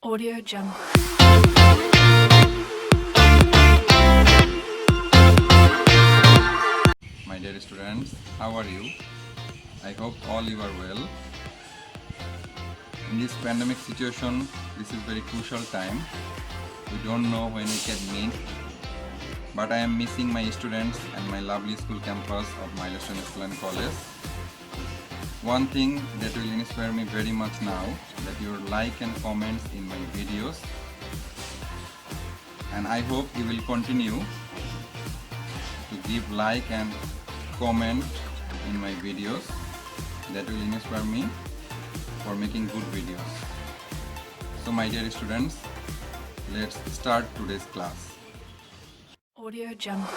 Audio Jungle. My dear students, how are you? I hope all you are well. In this pandemic situation, this is very crucial time. We don't know when we can meet, but I am missing my students and my lovely school campus of Milestone School and College. One thing that will inspire me very much now, that your like and comments in my videos, and I hope you will continue to give like and comment in my videos. That will inspire me for making good videos. So my dear students, let's start today's class. Audio Jungle.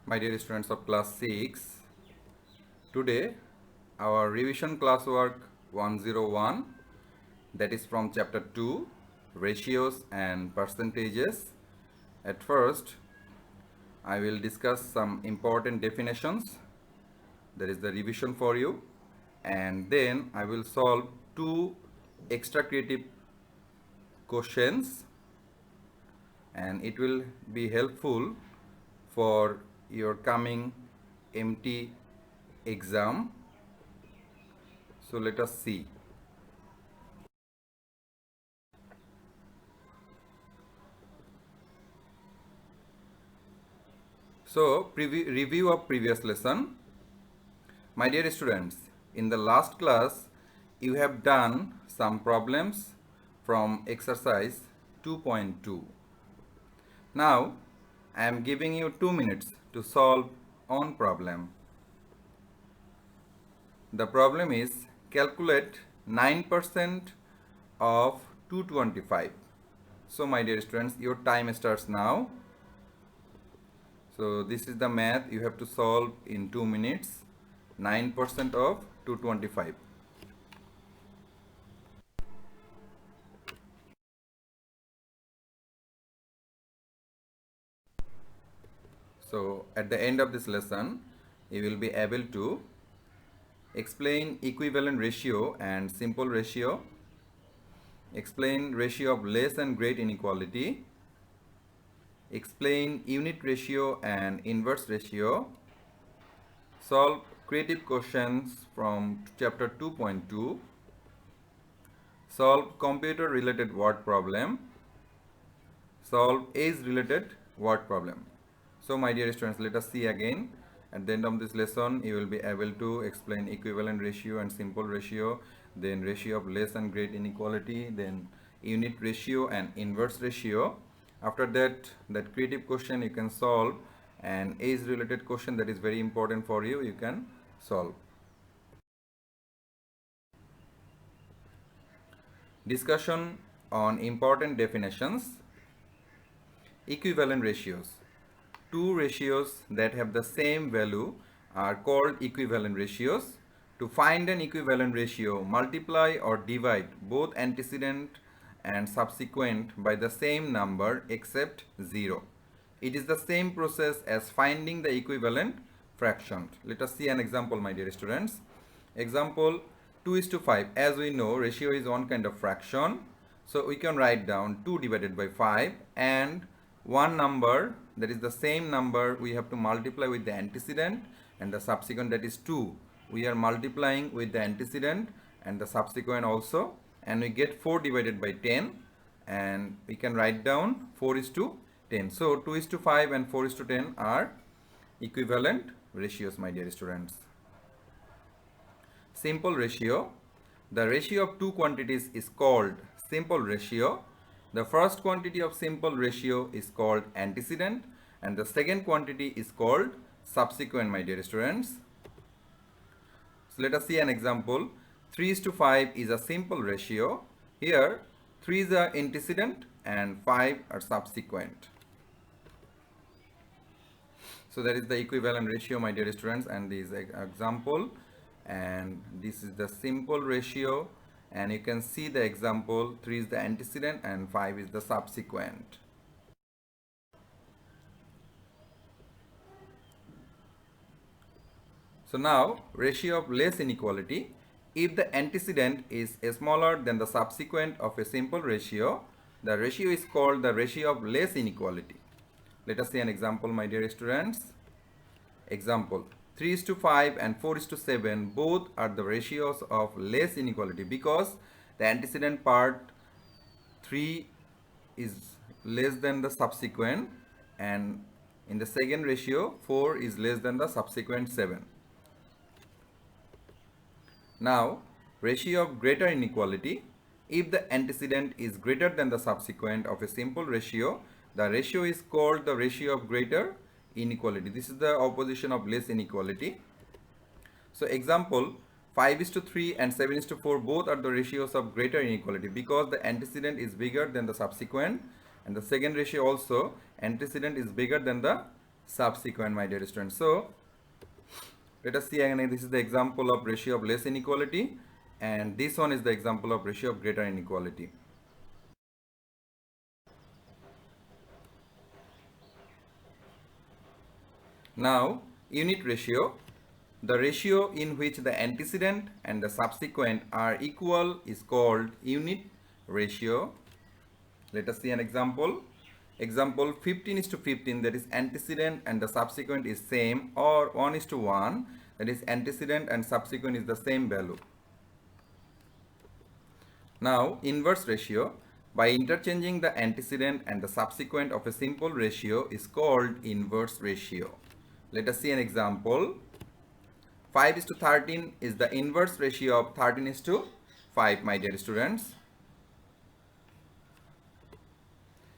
My dear students of class 6, today our revision classwork 101, that is from chapter 2, ratios and percentages. At first, I will discuss some important definitions, that is the revision for you, and then I will solve two extra creative questions, and it will be helpful for your coming MT exam. So let us see. So review of previous lesson. My dear students, in the last class you have done some problems from exercise 2.2. Now I am giving you 2 minutes to solve one problem. The problem is calculate 9% of 225. So my dear students, your time starts now. So this is the math you have to solve in 2 minutes. 9% of 225. So at the end of this lesson, you will be able to explain equivalent ratio and simple ratio, explain ratio of less and great inequality, explain unit ratio and inverse ratio, solve creative questions from chapter 2.2, solve computer related word problem, solve age related word problem. So my dear students, let us see again. At the end of this lesson, you will be able to explain equivalent ratio and simple ratio, then ratio of less and great inequality, then unit ratio and inverse ratio. After that, that creative question you can solve, and age related question that is very important for you, you can solve. Discussion on important definitions. Equivalent ratios. Two ratios that have the same value are called equivalent ratios. To find an equivalent ratio, multiply or divide both antecedent and subsequent by the same number except 0. It is the same process as finding the equivalent fraction. Let us see an example, my dear students. Example 2:5. As we know, ratio is one kind of fraction. So we can write down 2 divided by 5, and one number, that is the same number, we have to multiply with the antecedent and the subsequent, that is 2. We are multiplying with the antecedent and the subsequent also, and we get 4 divided by 10, and we can write down 4:10. So 2:5 and 4:10 are equivalent ratios, my dear students. Simple ratio. The ratio of two quantities is called simple ratio. The first quantity of simple ratio is called antecedent, and the second quantity is called subsequent, my dear students. So let us see an example. 3:5 is a simple ratio. Here 3 is the antecedent and 5 are subsequent. So that is the equivalent ratio, my dear students, and this example, and this is the simple ratio, and you can see the example. 3 is the antecedent and 5 is the subsequent. So now ratio of less inequality. If the antecedent is smaller than the subsequent of a simple ratio, the ratio is called the ratio of less inequality. Let us see an example, my dear students. Example, 3 is to 5 and 4 is to 7 both are the ratios of less inequality because the antecedent part 3 is less than the subsequent, and in the second ratio 4 is less than the subsequent 7. Now, ratio of greater inequality. If the antecedent is greater than the subsequent of a simple ratio, the ratio is called the ratio of greater inequality. This is the opposition of less inequality. So example, 5 is to 3 and 7 is to 4 both are the ratios of greater inequality because the antecedent is bigger than the subsequent, and the second ratio also antecedent is bigger than the subsequent, my dear students. So let us see again, this is the example of ratio of less inequality, and this one is the example of ratio of greater inequality. Now, unit ratio. The ratio in which the antecedent and the subsequent are equal is called unit ratio. Let us see an example. Example, 15 is to 15, that is antecedent and the subsequent is same, or 1 is to 1, that is antecedent and subsequent is the same value. Now, inverse ratio. By interchanging the antecedent and the subsequent of a simple ratio is called inverse ratio. Let us see an example. 5 is to 13 is the inverse ratio of 13 is to 5, my dear students.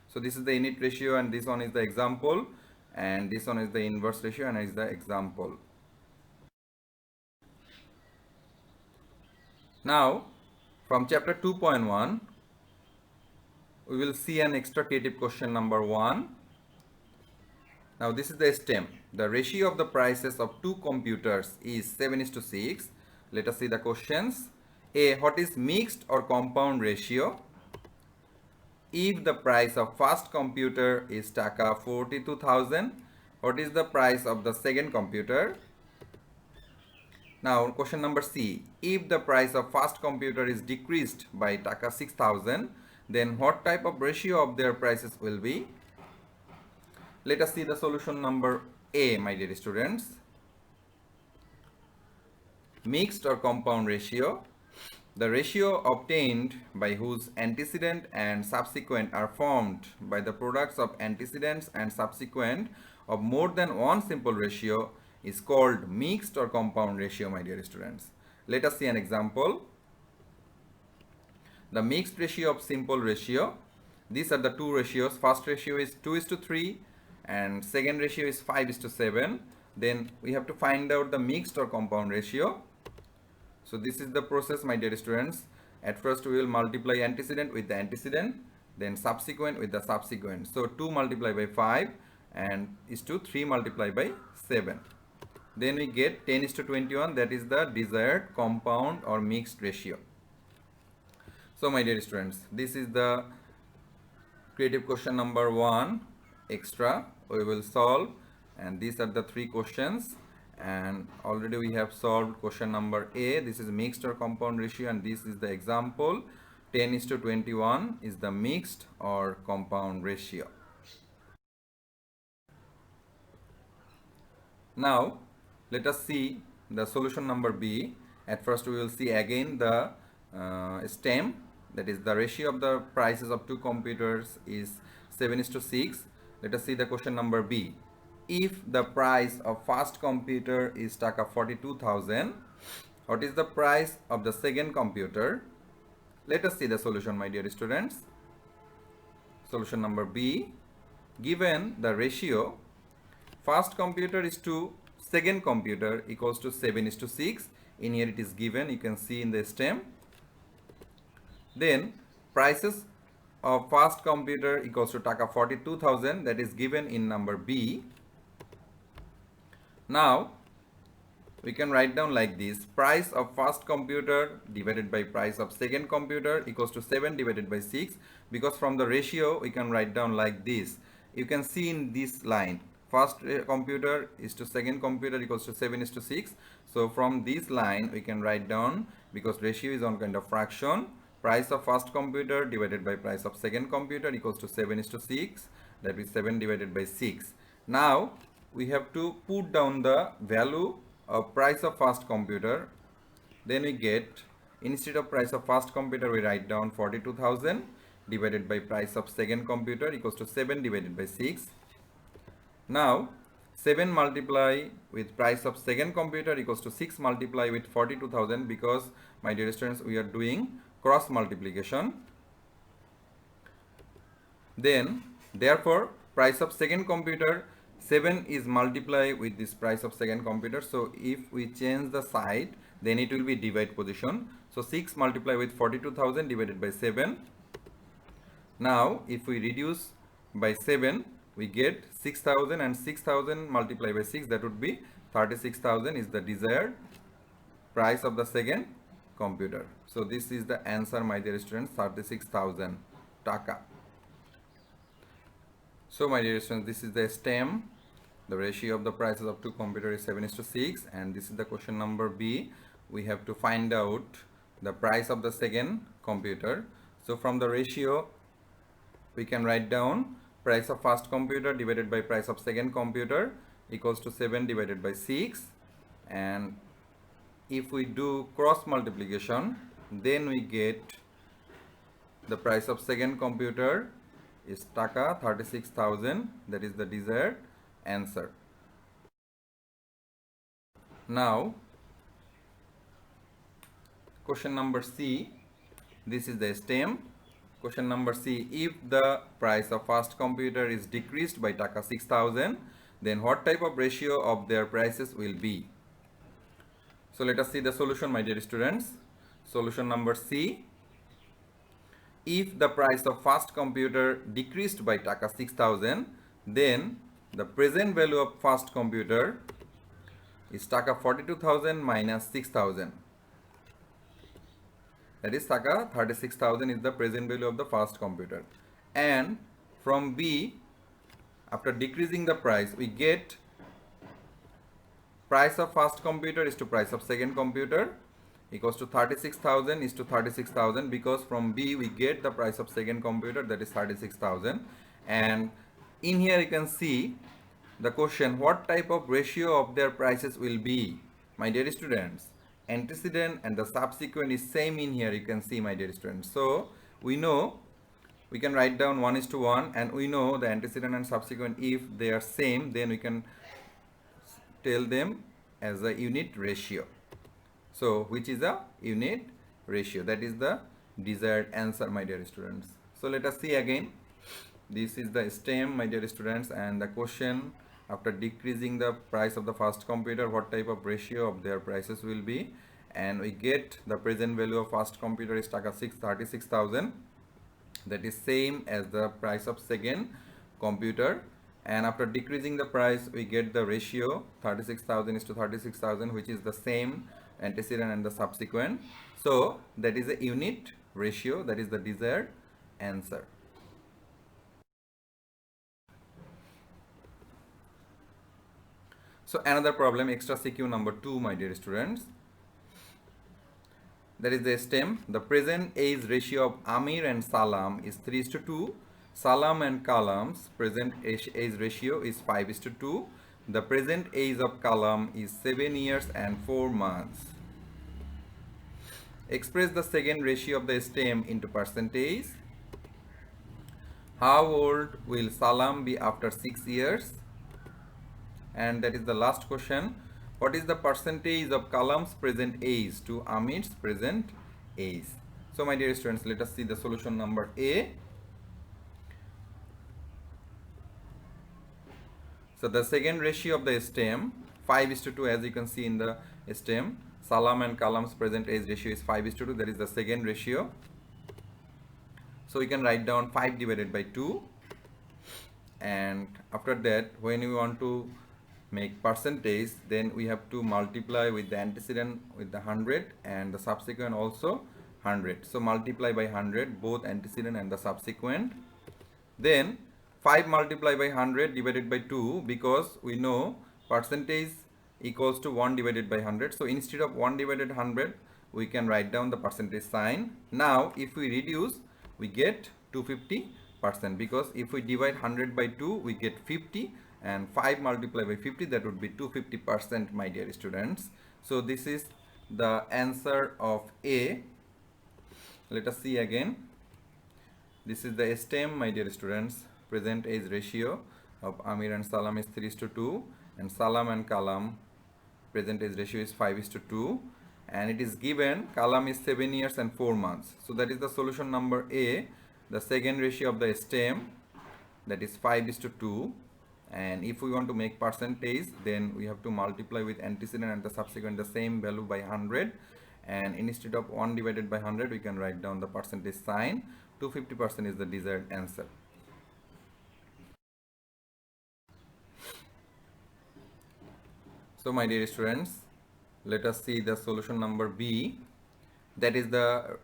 So this is the unit ratio and this one is the example, and this one is the inverse ratio and is the example. Now from chapter 2.1 we will see an extra creative question number 1. Now this is the STEM. The ratio of the prices of two computers is 7 is to 6. Let us see the questions. A. What is mixed or compound ratio? If the price of first computer is taka 42,000, what is the price of the second computer? Now question number C. If the price of first computer is decreased by taka 6,000, then what type of ratio of their prices will be? Let us see the solution number A, my dear students. Mixed or compound ratio. The ratio obtained by whose antecedent and subsequent are formed by the products of antecedents and subsequent of more than one simple ratio is called mixed or compound ratio, my dear students. Let us see an example. The mixed ratio of simple ratio. These are the two ratios. First ratio is 2 is to 3 and second ratio is 5 is to 7. Then we have to find out the mixed or compound ratio. So this is the process, my dear students. At first we will multiply antecedent with the antecedent, then subsequent with the subsequent. So 2 multiplied by 5 and is to 3 multiplied by 7. Then we get 10 is to 21, that is the desired compound or mixed ratio. So my dear students, this is the creative question number 1 extra we will solve, and these are the 3 questions. And already we have solved question number A. This is mixed or compound ratio, and this is the example. 10 is to 21 is the mixed or compound ratio. Now let us see the solution number B. At first we will see again the STEM, that is the ratio of the prices of two computers is 7 is to 6. Let us see the question number B. If the price of first computer is taka 42,000, what is the price of the second computer? Let us see the solution, my dear students. Solution number B. Given the ratio first computer is to second computer equals to 7 is to 6. In here it is given, you can see in the STEM. Then prices of first computer equals to taka 42,000, that is given in number B. Now we can write down like this: price of first computer divided by price of second computer equals to 7 divided by 6, because from the ratio we can write down like this. You can see in this line, first computer is to second computer equals to 7:6. So from this line we can write down, because ratio is on kind of fraction, price of first computer divided by price of second computer equals to 7:6, that is 7 divided by 6. Now we have to put down the value of price of first computer. Then we get, instead of price of first computer we write down 42,000 divided by price of second computer equals to 7 divided by 6. Now 7 multiply with price of second computer equals to 6 multiply with 42,000, because my dear students we are doing cross multiplication. Then therefore price of second computer, 7 is multiply with this price of second computer. So if we change the side, then it will be divide position. So 6 multiply with 42,000 divided by 7. Now if we reduce by 7, we get 6,000, and 6,000 multiplied by 6, that would be 36,000 is the desired price of the second computer. So this is the answer, my dear students, 36,000 taka. So my dear students, this is the STEM. The ratio of the prices of two computers is 7:6, and this is the question number B. We have to find out the price of the second computer. So from the ratio we can write down price of first computer divided by price of second computer equals to 7 divided by 6, and if we do cross multiplication, then we get the price of second computer is taka 36,000, that is the desired answer. Now question number C, this is the STEM. Question number C, if the price of first computer is decreased by taka 6,000, then what type of ratio of their prices will be? So let us see the solution, my dear students. Solution number C, if the price of first computer decreased by taka 6,000, then the present value of first computer is taka 42,000 minus 6,000. That is taka 36,000 is the present value of the first computer. And from B, after decreasing the price, we get price of first computer is to price of second computer equals to 36,000 is to 36,000, because from B we get the price of second computer, that is 36,000. And in here you can see the question, what type of ratio of their prices will be? My dear students, antecedent and the subsequent is same in here, you can see, my dear students. So we know we can write down 1:1, and we know the antecedent and subsequent, if they are same, then we can tell them as a unit ratio. So which is a unit ratio, that is the desired answer, my dear students. So let us see again. This is the STEM, my dear students, and the question, after decreasing the price of the first computer, what type of ratio of their prices will be? And we get the present value of first computer is taka 36,000, that is same as the price of second computer. And after decreasing the price, we get the ratio 36,000 is to 36,000, which is the same antecedent and the subsequent. So that is a unit ratio, that is the desired answer. So another problem, extra CQ number 2, my dear students. That is the STEM. The present age ratio of Amir and Salam is 3:2. Salam and Kalam's present age ratio is 5:2. The present age of Kalam is 7 years and 4 months. Express the second ratio of the STEM into percentage. How old will Salam be after 6 years? And that is the last question. What is the percentage of Kalam's present age to Amir's present age? So my dear students, let us see the solution number A. So the second ratio of the STEM, 5:2, as you can see in the STEM. Salam and Kalam's present age ratio is 5:2, that is the second ratio. So we can write down 5 divided by 2. And after that, when we want to make percentage, then we have to multiply with the antecedent with the 100 and the subsequent also 100. So multiply by 100 both antecedent and the subsequent. Then 5 multiplied by 100 divided by 2, because we know percentage equals to 1 divided by 100. So instead of 1 divided 100, we can write down the percentage sign. Now if we reduce, we get 250%, because if we divide 100 by 2, we get 50, and 5 multiplied by 50, that would be 250%, my dear students. So this is the answer of A. Let us see again. This is the STEM, my dear students. Present age ratio of Amir and Salam is 3:2, and Salam and Kalam present age ratio is 5:2, and it is given Kalam is 7 years and 4 months. So that is the solution number A. The second ratio of the STEM, that is 5:2, and if we want to make percentage, then we have to multiply with antecedent and the subsequent the same value by 100, and instead of 1 divided by 100, we can write down the percentage sign. 250% is the desired answer. So my dear students, let us see the solution number B. That is the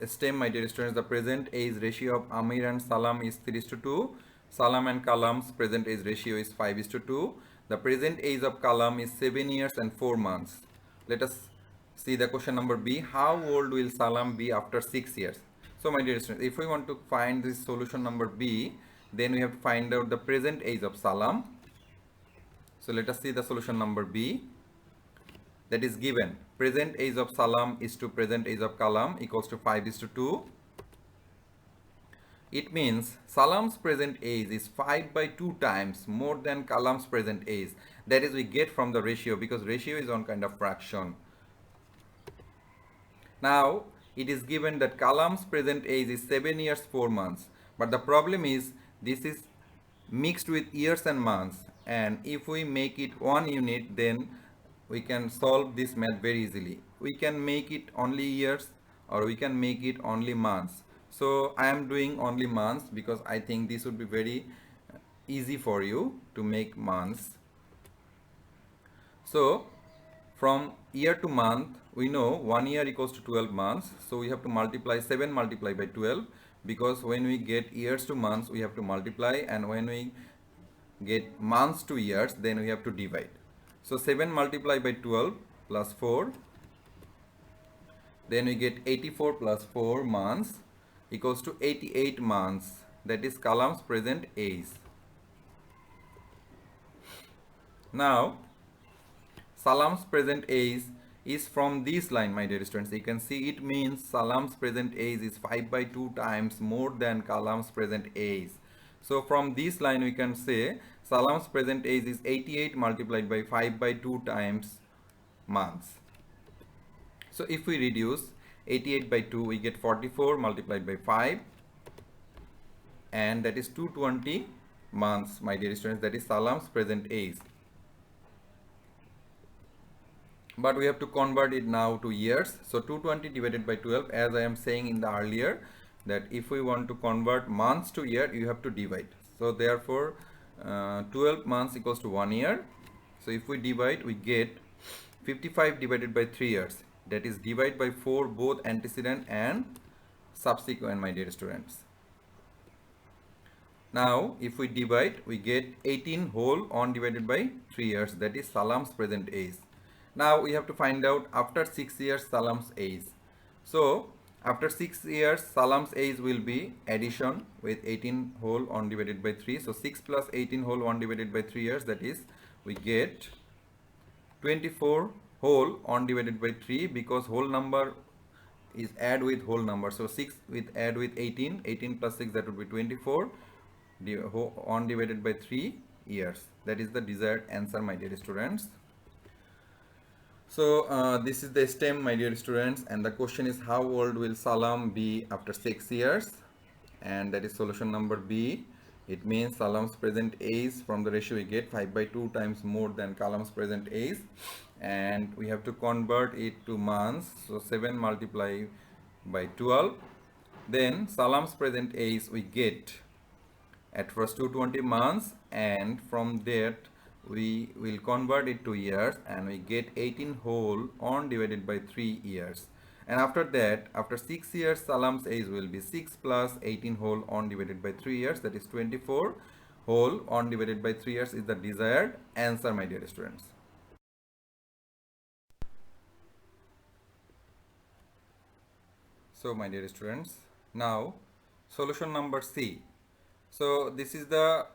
STEM, my dear students. The present age ratio of Amir and Salam is 3:2. Salam and Kalam's present age ratio is 5:2. The present age of Kalam is 7 years and 4 months. Let us see the question number B. How old will Salam be after 6 years? So my dear students, if we want to find this solution number B, then we have to find out the present age of Salam. So let us see the solution number B. That is given. Present age of Salam is to present age of Kalam equals to 5:2. It means Salam's present age is 5/2 times more than Kalam's present age. That is, we get from the ratio, because ratio is one kind of fraction. Now it is given that Kalam's present age is 7 years 4 months. But the problem is this is mixed with years and months, and if we make it one unit, then we can solve this math very easily. We can make it only years, or we can make it only months. So I am doing only months, because I think this would be very easy for you to make months. So from year to month, we know 1 year equals to 12 months. So we have to multiply 7 multiplied by 12, because when we get years to months, we have to multiply, and when we get months to years, then we have to divide. So 7 multiplied by 12 plus 4, then we get 84 plus 4 months equals to 88 months. That is Kalam's present age. Now Salam's present age is from this line, my dear students. You can see it means Salam's present age is 5/2 times more than Kalam's present age. So from this line we can say Salam's present age is 88 multiplied by 5/2 times months. So if we reduce 88 by 2, we get 44 multiplied by 5, and that is 220 months, my dear students. That is Salam's present age. But we have to convert it now to years. So 220 divided by 12, as I am saying in the earlier, that if we want to convert months to year, you have to divide. So therefore 12 months equals to 1 year. So if we divide, we get 55 divided by 3 years. That is divide by 4 both antecedent and subsequent, my dear students. Now if we divide, we get 18 whole on divided by 3 years. That is Salam's present age. Now we have to find out after 6 years Salam's age. So after 6 years Salam's age will be addition with 18 whole on divided by 3. So 6 plus 18 whole on divided by 3 years, that is we get 24 whole on divided by 3, because whole number is add with whole number. So 6 with add with 18, 18 plus 6, that would be 24 on divided by 3 years. That is the desired answer, my dear students. So this is the STEM, my dear students, and the question is how old will Salam be after 6 years, and that is solution number B. It means Salam's present age, from the ratio we get 5/2 times more than Kalam's present age, and we have to convert it to months. So 7 multiplied by 12, then Salam's present age we get at first 220 months, and from that we will convert it to years, and we get 18 whole on divided by 3 years. And after that, after 6 years, Salam's age will be 6 plus 18 whole on divided by 3 years, that is 24 whole on divided by 3 years is the desired answer, my dear students. So my dear students, now solution number C. So this is the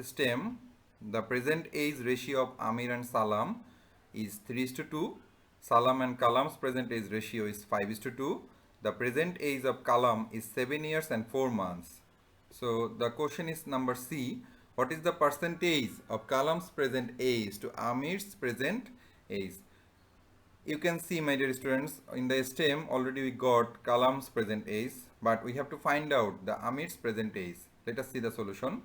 stem. The present age ratio of Amir and Salam is 3:2. Salam and Kalam's present age ratio is 5:2. The present age of Kalam is 7 years and 4 months. So the question is number C. What is the percentage of Kalam's present age to Amir's present age? You can see, my dear students, in the stem already we got Kalam's present age, but we have to find out the Amir's present age. Let us see the solution.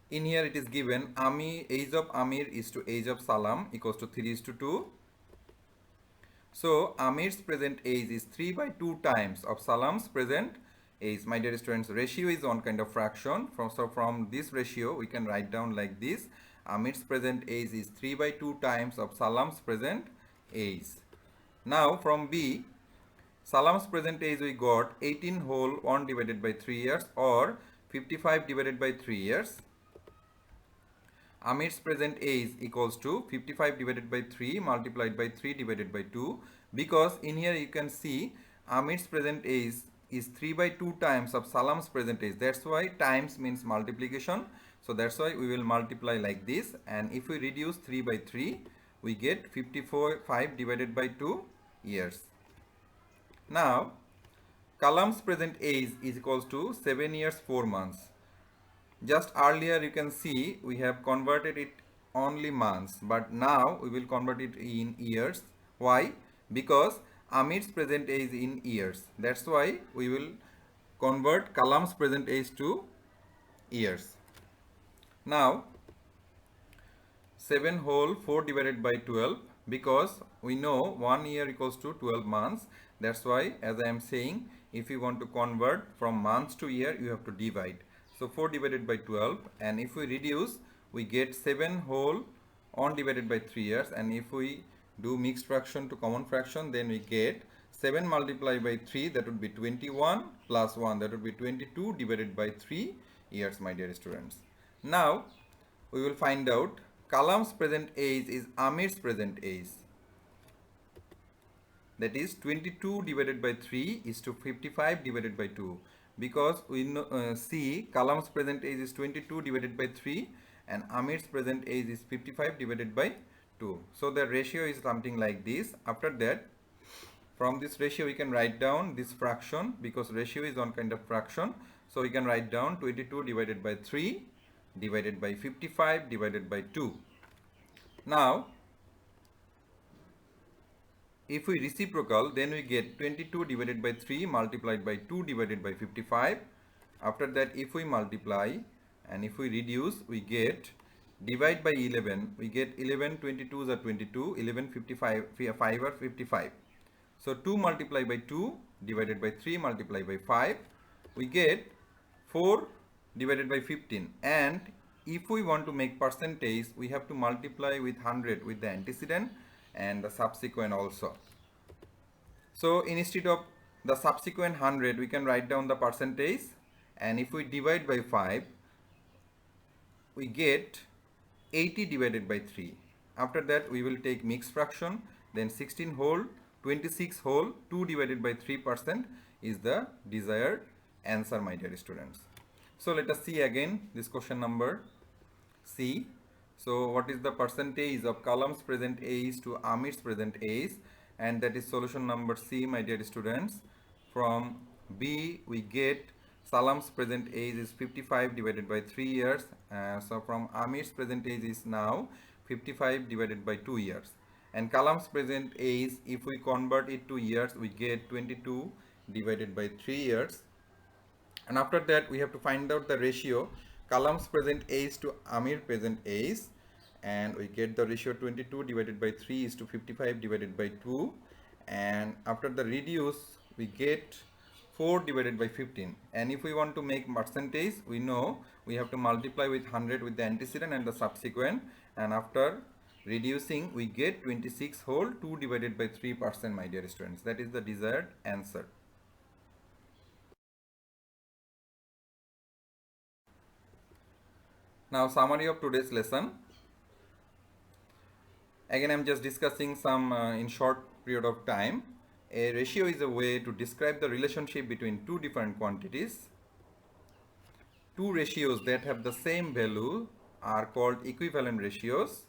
In here it is given age of Amir is to age of Salam equals to 3:2. So Amir's present age is 3 by 2 times of Salam's present age. My dear students, ratio is one kind of fraction. So from this ratio we can write down like this. Amir's present age is 3 by 2 times of Salam's present age. Now from B, Salam's present age we got 18 whole 1 divided by 3 years or 55 divided by 3 years. Amir's present age equals to 55 divided by 3 multiplied by 3 divided by 2, because in here you can see Amir's present age is 3 by 2 times of Salam's present age. That's why times means multiplication. So that's why we will multiply like this, and if we reduce 3 by 3 we get 55 divided by 2 years. Now Kalam's present age is equals to 7 years 4 months. Just earlier you can see we have converted it only months, but now we will convert it in years. Why? Because Amir's present age in years. That's why we will convert Kalam's present age to years. Now 7 whole 4 divided by 12, because we know 1 year equals to 12 months. That's why, as I am saying, if you want to convert from months to year, you have to divide. So 4 divided by 12, and if we reduce we get 7 whole on divided by 3 years, and if we do mixed fraction to common fraction, then we get 7 multiplied by 3, that would be 21, plus 1, that would be 22 divided by 3 years, my dear students. Now we will find out Kalam's present age is Amir's present age. That is 22 divided by 3 is to 55 divided by 2, because we see Kalam's present age is 22 divided by 3 and Amir's present age is 55 divided by 2. So the ratio is something like this. After that, from this ratio we can write down this fraction, because ratio is one kind of fraction. So we can write down 22 divided by 3 divided by 55 divided by 2. Now if we reciprocal, then we get 22 divided by 3 multiplied by 2 divided by 55. After that, if we multiply and if we reduce, we get divide by 11. We get 11 22s are 22, 11 55 5 are 55. So 2 multiplied by 2 divided by 3 multiplied by 5, we get 4 divided by 15. And if we want to make percentage, we have to multiply with 100 with the antecedent and the subsequent also. So instead of the subsequent 100, we can write down the percentage, and if we divide by 5, we get 80 divided by 3. After that we will take mixed fraction, then 16 whole 26 whole 2 divided by 3% is the desired answer, my dear students. So let us see again this question number C. So what is the percentage of Kalam's present age to Amir's present age? And that is solution number C, my dear students. From B we get Salam's present age is 55 divided by 3 years. So from Amir's present age is now 55 divided by 2 years. And Kalam's present age, if we convert it to years, we get 22 divided by 3 years. And after that we have to find out the ratio Kalam's present age to Amir's present age, and we get the ratio 22 divided by 3 is to 55 divided by 2, and after the reduce we get 4 divided by 15. And if we want to make percentage, we know we have to multiply with 100 with the antecedent and the subsequent, and after reducing, we get 26 whole 2 divided by 3%, my dear students. That is the desired answer. Now summary of today's lesson. Again, I'm just discussing some in short period of time. A ratio is a way to describe the relationship between two different quantities. Two ratios that have the same value are called equivalent ratios.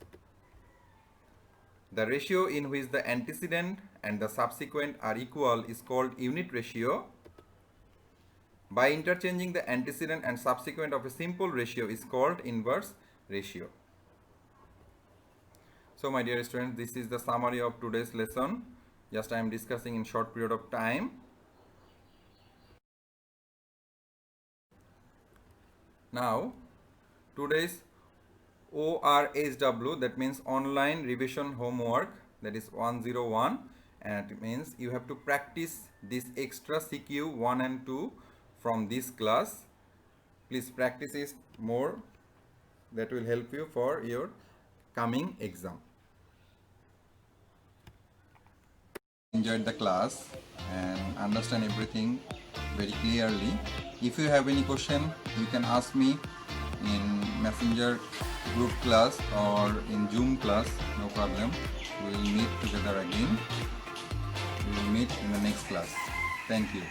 The ratio in which the antecedent and the subsequent are equal is called unit ratio. By interchanging the antecedent and subsequent of a simple ratio is called inverse ratio. So my dear students, this is the summary of today's lesson. Just I am discussing in short period of time. Now today's ORHW, that means online revision homework, that is 101, and it means you have to practice this extra CQ 1 and 2 from this class. Please practice it more. That will help you for your coming exam. Enjoyed the class and understand everything very clearly. If you have any question, you can ask me in Messenger group class or in Zoom class, no problem. We will meet together again. We will meet in the next class. Thank you.